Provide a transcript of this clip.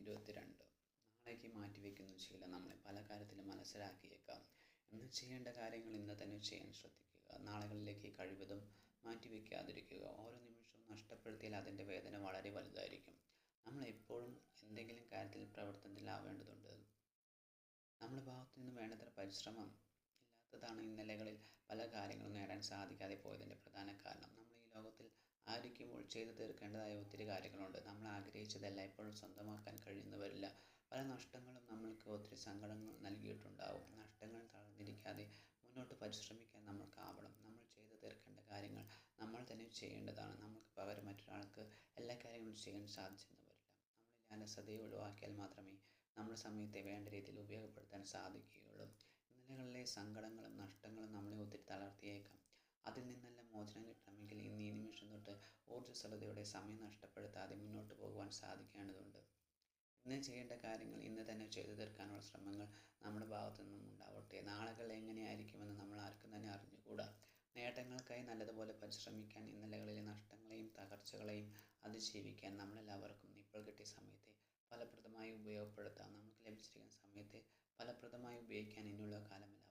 22 നാളേക്ക് മാറ്റിവെക്കുന്ന ശീലം നമ്മളെ പല കാര്യത്തിലും മനസ്സിലാക്കിയേക്കാം. ഇന്ന് ചെയ്യേണ്ട കാര്യങ്ങൾ ഇന്ന് തന്നെ ചെയ്യാൻ ശ്രദ്ധിക്കുക. നാളുകളിലേക്ക് കഴിവതും മാറ്റിവെക്കാതിരിക്കുക. ഓരോ നിമിഷവും നഷ്ടപ്പെടുത്തിയാൽ അതിൻ്റെ വേദന വളരെ വലുതായിരിക്കും. നമ്മൾ എപ്പോഴും എന്തെങ്കിലും കാര്യത്തിൽ പ്രവർത്തനത്തിലാവേണ്ടതുണ്ട്. നമ്മുടെ ഭാഗത്തു നിന്ന് വേണ്ടത്ര പരിശ്രമം ഇല്ലാത്തതാണ് ഇന്നലകളിൽ പല കാര്യങ്ങളും നേടാൻ സാധിക്കാതെ പോയതിൻ്റെ പ്രധാന കാരണം. നമ്മൾ ഈ ലോകത്തിൽ ആയിരിക്കുമ്പോൾ ചെയ്തു തീർക്കേണ്ടതായ ഒത്തിരി കാര്യങ്ങളുണ്ട്. നമ്മൾ ആഗ്രഹിച്ചതെല്ലാം എപ്പോഴും സ്വന്തമാക്കാൻ കഴിയുന്നു വരില്ല. പല നഷ്ടങ്ങളും നമ്മൾക്ക് ഒത്തിരി സങ്കടങ്ങൾ നൽകിയിട്ടുണ്ടാവും. നഷ്ടങ്ങൾ തളർന്നിരിക്കാതെ മുന്നോട്ട് പരിശ്രമിക്കാൻ നമ്മൾക്കാവണം. നമ്മൾ ചെയ്തു തീർക്കേണ്ട കാര്യങ്ങൾ നമ്മൾ തന്നെ ചെയ്യേണ്ടതാണ്. നമുക്ക് പകരം മറ്റൊരാൾക്ക് എല്ലാ കാര്യങ്ങളും ചെയ്യാൻ സാധിച്ചെന്ന് വരില്ല. നമ്മളിൽ അലസതയെ ഒഴിവാക്കിയാൽ മാത്രമേ നമ്മുടെ സമയത്തെ വേണ്ട രീതിയിൽ ഉപയോഗപ്പെടുത്താൻ സാധിക്കുകയുള്ളൂ. ഇന്നലകളിലെ സങ്കടങ്ങളും നഷ്ടങ്ങളും നമ്മളെ ഒത്തിരി തളർത്തിയേക്കാം. അതിൽ നിന്നെല്ലാം മോചനം കിട്ടണമെങ്കിൽ ഇന്ന് ഈ നിമിഷം തൊട്ട് ഊർജ്ജസ്വലതയോടെ സമയം നഷ്ടപ്പെടുത്താതെ മുന്നോട്ട് പോകുവാൻ സാധിക്കേണ്ടതുണ്ട്. ഇന്ന് ചെയ്യേണ്ട കാര്യങ്ങൾ ഇന്ന് തന്നെ ചെയ്തു തീർക്കാനുള്ള ശ്രമങ്ങൾ നമ്മുടെ ഭാഗത്തു നിന്നും ഉണ്ടാവട്ടെ. നാളുകൾ എങ്ങനെയായിരിക്കുമെന്ന് നമ്മൾ ആർക്കും തന്നെ അറിഞ്ഞുകൂടാ. നേട്ടങ്ങൾക്കായി നല്ലതുപോലെ പരിശ്രമിക്കാൻ, ഇന്നലകളിലെ നഷ്ടങ്ങളെയും തകർച്ചകളെയും അതിജീവിക്കാൻ നമ്മളെല്ലാവർക്കും ഇപ്പോൾ കിട്ടിയ സമയത്തെ ഫലപ്രദമായി ഉപയോഗപ്പെടുത്താം. നമുക്ക് ലഭിച്ചിരിക്കുന്ന സമയത്തെ ഫലപ്രദമായി ഉപയോഗിക്കാൻ ഇനിയുള്ള കാലമെല്ലാം